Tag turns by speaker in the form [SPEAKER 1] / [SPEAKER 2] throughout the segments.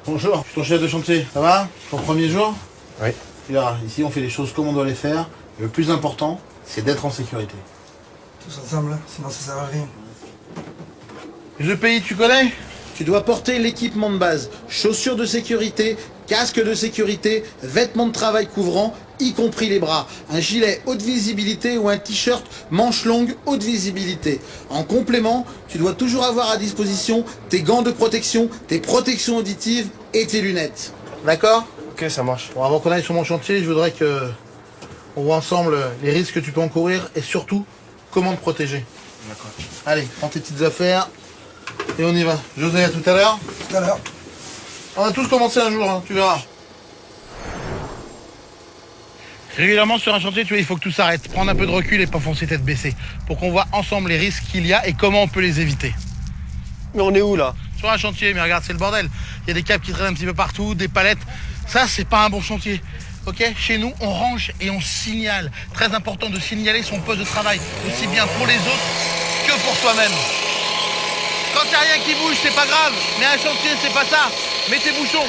[SPEAKER 1] Bonjour, je suis ton chef de chantier. Ça va? Ton premier jour?
[SPEAKER 2] Oui.
[SPEAKER 1] Tu verras, ici on fait les choses comme on doit les faire. Et le plus important, c'est d'être en sécurité.
[SPEAKER 3] Tous ensemble, là, sinon ça sert à rien.
[SPEAKER 1] Le pays, tu connais? Tu dois porter l'équipement de base. Chaussures de sécurité, casque de sécurité, vêtements de travail couvrants, y compris les bras. Un gilet haute visibilité ou un t-shirt manche longue haute visibilité. En complément, tu dois toujours avoir à disposition tes gants de protection, tes protections auditives et tes lunettes. D'accord?
[SPEAKER 2] Ok, ça marche.
[SPEAKER 1] Bon, avant qu'on aille sur mon chantier, je voudrais que on voit ensemble les risques que tu peux encourir et surtout comment te protéger.
[SPEAKER 2] D'accord.
[SPEAKER 1] Allez, prends tes petites affaires et on y va. José, à tout à l'heure.
[SPEAKER 3] Tout à l'heure.
[SPEAKER 1] On a tous commencé un jour, hein, tu verras. Régulièrement sur un chantier, tu vois, il faut que tout s'arrête. Prendre un peu de recul et pas foncer tête baissée. Pour qu'on voit ensemble les risques qu'il y a et comment on peut les éviter.
[SPEAKER 2] Mais on est où là?
[SPEAKER 1] Sur un chantier, mais regarde, c'est le bordel. Il y a des câbles qui traînent un petit peu partout, des palettes. Ça, c'est pas un bon chantier. Ok? Chez nous, on range et on signale. Très important de signaler son poste de travail, aussi bien pour les autres que pour soi-même. Quand il n'y a rien qui bouge, c'est pas grave. Mais un chantier, c'est pas ça. Mets tes bouchons.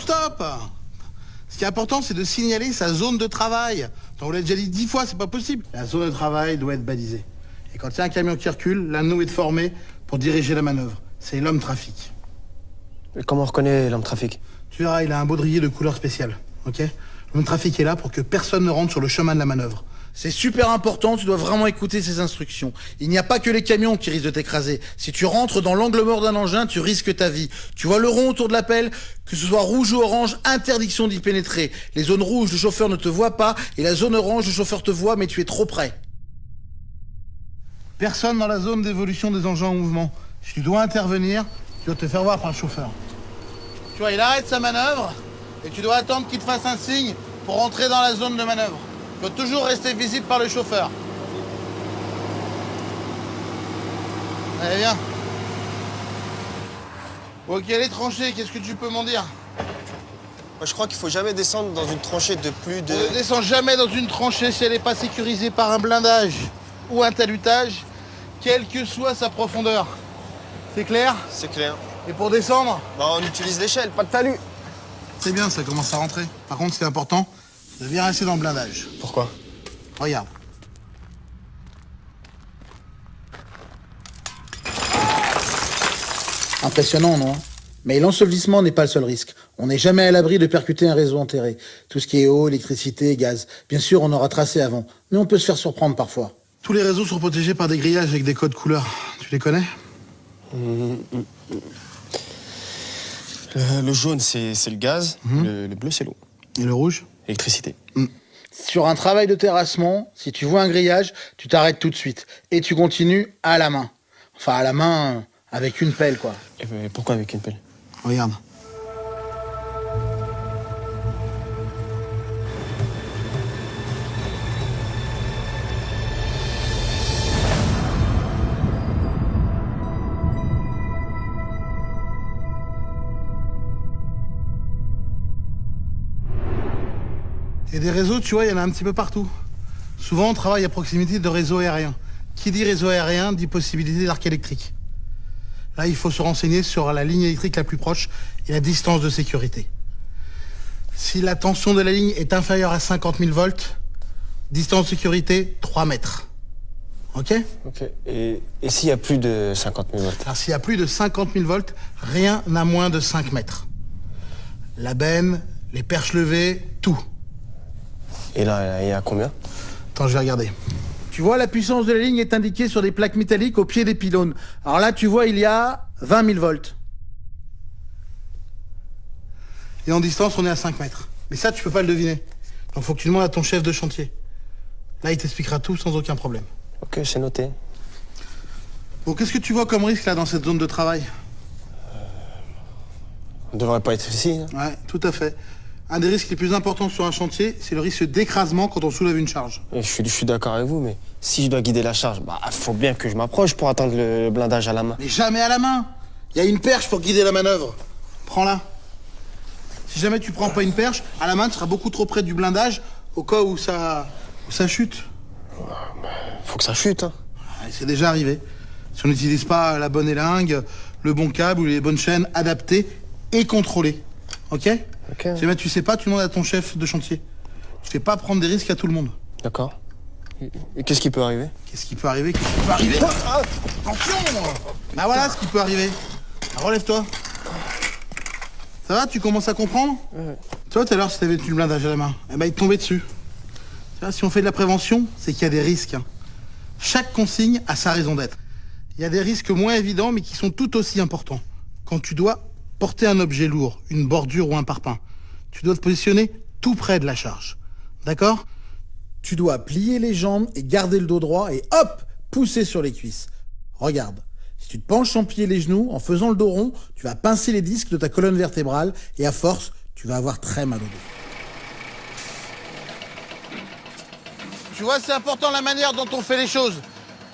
[SPEAKER 1] Stop. Ce qui est important, c'est de signaler sa zone de travail. On vous l'a déjà dit 10 fois, c'est pas possible. La zone de travail doit être balisée. Et quand il y a un camion qui recule, l'un de nous est formé pour diriger la manœuvre. C'est l'homme trafic.
[SPEAKER 2] Et comment on reconnaît l'homme trafic?
[SPEAKER 1] Tu verras, il a un baudrier de couleur spéciale. Ok? L'homme trafic est là pour que personne ne rentre sur le chemin de la manœuvre. C'est super important, tu dois vraiment écouter ses instructions. Il n'y a pas que les camions qui risquent de t'écraser. Si tu rentres dans l'angle mort d'un engin, tu risques ta vie. Tu vois le rond autour de la pelle, que ce soit rouge ou orange, interdiction d'y pénétrer. Les zones rouges, le chauffeur ne te voit pas, et la zone orange, le chauffeur te voit, mais tu es trop près. Personne dans la zone d'évolution des engins en mouvement. Si tu dois intervenir, tu dois te faire voir par le chauffeur. Tu vois, il arrête sa manœuvre, et tu dois attendre qu'il te fasse un signe pour rentrer dans la zone de manœuvre. Tu dois toujours rester visible par le chauffeur. Allez, viens. Ok, les tranchées, qu'est-ce que tu peux m'en dire?
[SPEAKER 2] Moi, je crois qu'il faut jamais descendre dans une tranchée de plus de...
[SPEAKER 1] On ne descend jamais dans une tranchée si elle n'est pas sécurisée par un blindage ou un talutage, quelle que soit sa profondeur. C'est clair?
[SPEAKER 2] C'est clair.
[SPEAKER 1] Et pour descendre?
[SPEAKER 2] Bah, on utilise l'échelle, pas de talus.
[SPEAKER 1] C'est bien, ça commence à rentrer. Par contre, c'est important de bien rester dans le blindage.
[SPEAKER 2] Pourquoi?
[SPEAKER 1] Regarde. Impressionnant, non? Mais l'ensevelissement n'est pas le seul risque. On n'est jamais à l'abri de percuter un réseau enterré. Tout ce qui est eau, électricité, gaz. Bien sûr, on aura tracé avant. Mais on peut se faire surprendre parfois. Tous les réseaux sont protégés par des grillages avec des codes couleurs. Tu les connais?
[SPEAKER 2] Le jaune, c'est le gaz. Le bleu, c'est l'eau.
[SPEAKER 1] Et le rouge?
[SPEAKER 2] L'électricité.
[SPEAKER 1] Sur un travail de terrassement, si tu vois un grillage, tu t'arrêtes tout de suite. Et tu continues à la main. Enfin, à la main, avec une pelle, quoi.
[SPEAKER 2] Et pourquoi avec une pelle?
[SPEAKER 1] Regarde. Et des réseaux, tu vois, il y en a un petit peu partout. Souvent, on travaille à proximité de réseaux aériens. Qui dit réseau aérien dit possibilité d'arc électrique. Là, il faut se renseigner sur la ligne électrique la plus proche et la distance de sécurité. Si la tension de la ligne est inférieure à 50 000 volts, distance de sécurité, 3 mètres. Ok?
[SPEAKER 2] Ok. Et s'il y a plus de 50 000 volts?
[SPEAKER 1] Alors, s'il y a plus de 50 000 volts, rien n'a moins de 5 mètres. La benne, les perches levées, tout.
[SPEAKER 2] Et là, il y a combien?
[SPEAKER 1] Attends, je vais regarder. Tu vois, la puissance de la ligne est indiquée sur des plaques métalliques au pied des pylônes. Alors là, tu vois, il y a 20 000 volts. Et en distance, on est à 5 mètres. Mais ça, tu peux pas le deviner. Donc, faut que tu demandes à ton chef de chantier. Là, il t'expliquera tout sans aucun problème.
[SPEAKER 2] Ok, c'est noté.
[SPEAKER 1] Bon, qu'est-ce que tu vois comme risque, là, dans cette zone de travail?
[SPEAKER 2] On devrait pas être ici. Hein.
[SPEAKER 1] Ouais, tout à fait. Un des risques les plus importants sur un chantier, c'est le risque d'écrasement quand on soulève une charge.
[SPEAKER 2] Et je suis d'accord avec vous, mais si je dois guider la charge, bah faut bien que je m'approche pour atteindre le blindage à la main.
[SPEAKER 1] Mais jamais à la main! Il y a une perche pour guider la manœuvre. Prends-la. Si jamais tu prends pas une perche, à la main, tu seras beaucoup trop près du blindage au cas où ça chute.
[SPEAKER 2] Faut que ça chute, hein.
[SPEAKER 1] C'est déjà arrivé. Si on n'utilise pas la bonne élingue, le bon câble ou les bonnes chaînes adaptées et contrôlées. Ok?
[SPEAKER 2] Ok.
[SPEAKER 1] Si jamais tu sais pas, tu demandes à ton chef de chantier. Tu fais pas prendre des risques à tout le monde.
[SPEAKER 2] D'accord. Et qu'est-ce qui peut arriver?
[SPEAKER 1] Qu'est-ce qui peut arriver? Qu'est-ce qui peut arriver? Attention! Bah voilà ce qui peut arriver. Ah, relève-toi. Ça va? Tu commences à comprendre?
[SPEAKER 2] Ouais.
[SPEAKER 1] Tu vois, tout à l'heure, si t'avais tenu le blindage à la main, eh ben, il te tombait dessus. Tu vois, si on fait de la prévention, c'est qu'il y a des risques. Hein. Chaque consigne a sa raison d'être. Il y a des risques moins évidents, mais qui sont tout aussi importants. Quand tu dois porter un objet lourd, une bordure ou un parpaing, tu dois te positionner tout près de la charge. D'accord? Tu dois plier les jambes et garder le dos droit et hop, pousser sur les cuisses. Regarde. Si tu te penches sans plier les genoux, en faisant le dos rond, tu vas pincer les disques de ta colonne vertébrale et à force, tu vas avoir très mal au dos. Tu vois, c'est important la manière dont on fait les choses.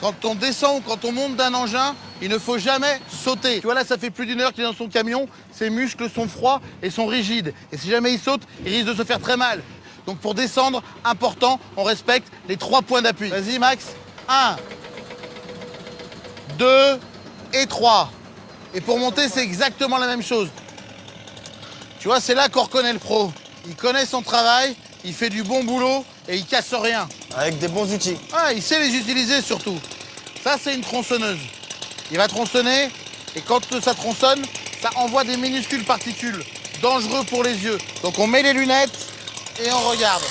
[SPEAKER 1] Quand on descend ou quand on monte d'un engin, il ne faut jamais sauter. Tu vois, là, ça fait plus d'une heure qu'il est dans son camion, ses muscles sont froids et sont rigides. Et si jamais il saute, il risque de se faire très mal. Donc pour descendre, important, on respecte les 3 points d'appui. Vas-y, Max. 1, 2 et 3. Et pour monter, c'est exactement la même chose. Tu vois, c'est là qu'on reconnaît le pro. Il connaît son travail, il fait du bon boulot et il casse rien.
[SPEAKER 2] Avec des bons outils.
[SPEAKER 1] Ah, il sait les utiliser surtout. Ça, c'est une tronçonneuse. Il va tronçonner et quand ça tronçonne, ça envoie des minuscules particules, dangereux pour les yeux. Donc on met les lunettes et on regarde.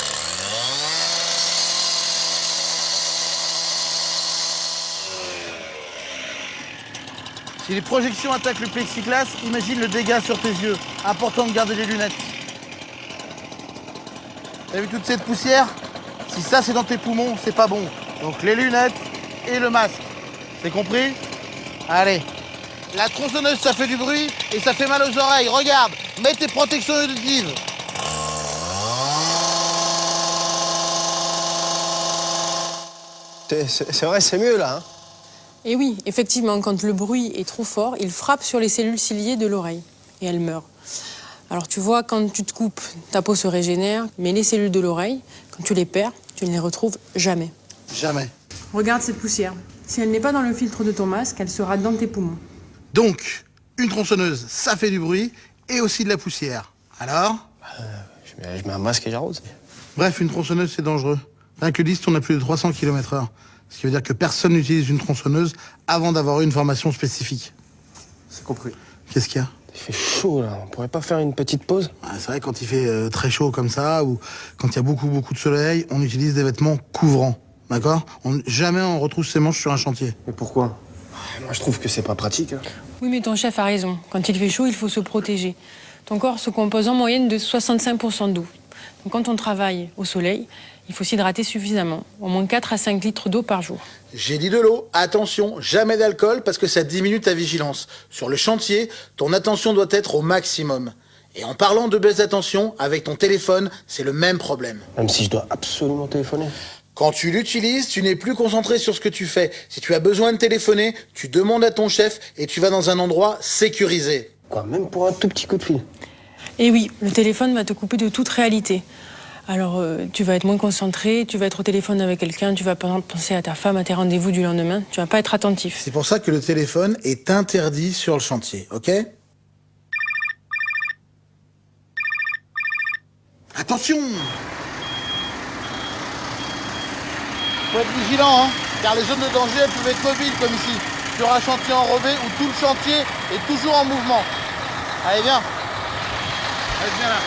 [SPEAKER 1] Si les projections attaquent le plexiglas, imagine le dégât sur tes yeux. Important de garder les lunettes. T'as vu toute cette poussière? Si ça c'est dans tes poumons, c'est pas bon. Donc les lunettes et le masque. C'est compris? Allez. La tronçonneuse, ça fait du bruit et ça fait mal aux oreilles. Regarde, mets tes protections auditives.
[SPEAKER 2] C'est vrai, c'est mieux là, hein.
[SPEAKER 4] Et oui, effectivement, quand le bruit est trop fort, il frappe sur les cellules ciliées de l'oreille et elles meurent. Alors tu vois, quand tu te coupes, ta peau se régénère, mais les cellules de l'oreille, quand tu les perds, tu ne les retrouves jamais.
[SPEAKER 1] Jamais.
[SPEAKER 4] Regarde cette poussière. Si elle n'est pas dans le filtre de ton masque, elle sera dans tes poumons.
[SPEAKER 1] Donc, une tronçonneuse, ça fait du bruit et aussi de la poussière. Alors?
[SPEAKER 2] Je mets un masque et j'arrose.
[SPEAKER 1] Bref, une tronçonneuse, c'est dangereux. Rien que le disque tourne à plus de 300 km/h. Ce qui veut dire que personne n'utilise une tronçonneuse avant d'avoir eu une formation spécifique.
[SPEAKER 2] C'est compris.
[SPEAKER 1] Qu'est-ce qu'il y a?
[SPEAKER 2] Il fait chaud là, on pourrait pas faire une petite pause?
[SPEAKER 1] C'est vrai, quand il fait très chaud comme ça, ou quand il y a beaucoup de soleil, on utilise des vêtements couvrants. D'accord? Jamais on retrousse ses manches sur un chantier.
[SPEAKER 2] Mais pourquoi? Moi je trouve que c'est pas pratique, hein.
[SPEAKER 4] Oui, mais ton chef a raison. Quand il fait chaud, il faut se protéger. Ton corps se compose en moyenne de 65% d'eau. Donc quand on travaille au soleil, il faut s'hydrater suffisamment, au moins 4 à 5 litres d'eau par jour.
[SPEAKER 1] J'ai dit de l'eau, attention, jamais d'alcool parce que ça diminue ta vigilance. Sur le chantier, ton attention doit être au maximum. Et en parlant de baisse d'attention, avec ton téléphone, c'est le même problème.
[SPEAKER 2] Même si je dois absolument téléphoner.
[SPEAKER 1] Quand tu l'utilises, tu n'es plus concentré sur ce que tu fais. Si tu as besoin de téléphoner, tu demandes à ton chef et tu vas dans un endroit sécurisé.
[SPEAKER 2] Quoi, même pour un tout petit coup de fil?
[SPEAKER 4] Et oui, le téléphone va te couper de toute réalité. Alors, tu vas être moins concentré, tu vas être au téléphone avec quelqu'un, tu vas par exemple penser à ta femme, à tes rendez-vous du lendemain, tu vas pas être attentif.
[SPEAKER 1] C'est pour ça que le téléphone est interdit sur le chantier, ok? Attention! Faut être vigilant, hein, car les zones de danger, elles peuvent être mobiles comme ici, sur un chantier enrobé où tout le chantier est toujours en mouvement. Allez, viens. Allez, viens là.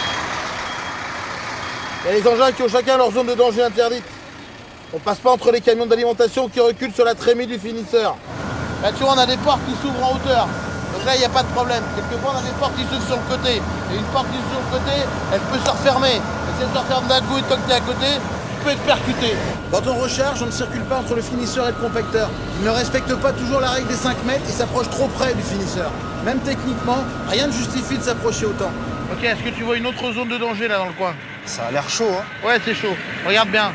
[SPEAKER 1] Il y a les engins qui ont chacun leur zone de danger interdite. On passe pas entre les camions d'alimentation qui reculent sur la trémie du finisseur. Là, tu vois, on a des portes qui s'ouvrent en hauteur. Donc là, il n'y a pas de problème. Quelquefois, on a des portes qui s'ouvrent sur le côté. Et une porte qui s'ouvre sur le côté, elle peut se refermer. Et si elle se referme d'un coup et tant que tu es à côté, tu peux être percuté. Quand on recharge, on ne circule pas entre le finisseur et le compacteur. Il ne respecte pas toujours la règle des 5 mètres et s'approche trop près du finisseur. Même techniquement, rien ne justifie de s'approcher autant. Ok, est-ce que tu vois une autre zone de danger là dans le coin?
[SPEAKER 2] Ça a l'air chaud, hein.
[SPEAKER 1] Ouais, c'est chaud. Regarde bien.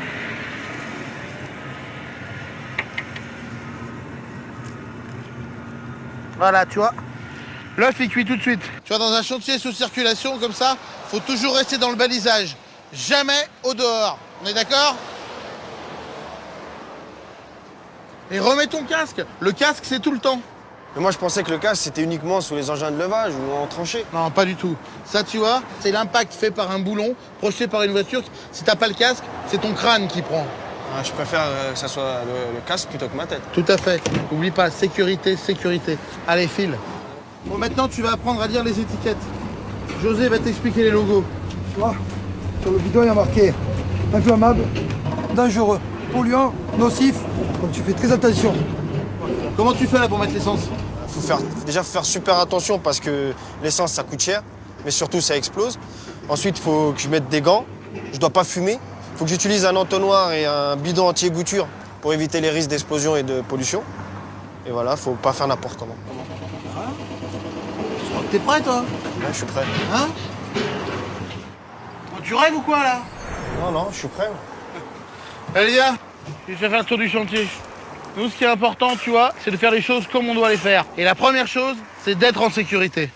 [SPEAKER 1] Voilà, tu vois. l'œuf il cuit tout de suite. Tu vois, dans un chantier sous circulation comme ça, faut toujours rester dans le balisage. Jamais au dehors. On est d'accord? Et remets ton casque. Le casque, c'est tout le temps.
[SPEAKER 2] Mais moi, je pensais que le casque, c'était uniquement sous les engins de levage ou en tranchée.
[SPEAKER 1] Non, pas du tout. Ça, tu vois, c'est l'impact fait par un boulon, projeté par une voiture. Si t'as pas le casque, c'est ton crâne qui prend.
[SPEAKER 2] Ah, je préfère que ça soit le casque plutôt que ma tête.
[SPEAKER 1] Tout à fait. Oublie pas, sécurité, sécurité. Allez, file. Bon, maintenant, tu vas apprendre à lire les étiquettes. José va t'expliquer les logos.
[SPEAKER 3] Tu vois, sur le bidon, il y a marqué inflammable, dangereux, polluant, nocif. Donc tu fais très attention.
[SPEAKER 1] Comment tu fais là pour mettre l'essence?
[SPEAKER 2] Faut faire super attention parce que l'essence, ça coûte cher, mais surtout, ça explose. Ensuite, il faut que je mette des gants. Je dois pas fumer. Il faut que j'utilise un entonnoir et un bidon anti-égoutture pour éviter les risques d'explosion et de pollution. Et voilà, faut pas faire n'importe comment.
[SPEAKER 1] T'es prêt, toi?
[SPEAKER 2] Ouais, je suis prêt.
[SPEAKER 1] Hein? Tu rêves ou quoi, là?
[SPEAKER 2] Non, je suis prêt.
[SPEAKER 1] Allez, viens. Je vais faire le tour du chantier. Nous, ce qui est important, tu vois, c'est de faire les choses comme on doit les faire. Et la première chose, c'est d'être en sécurité.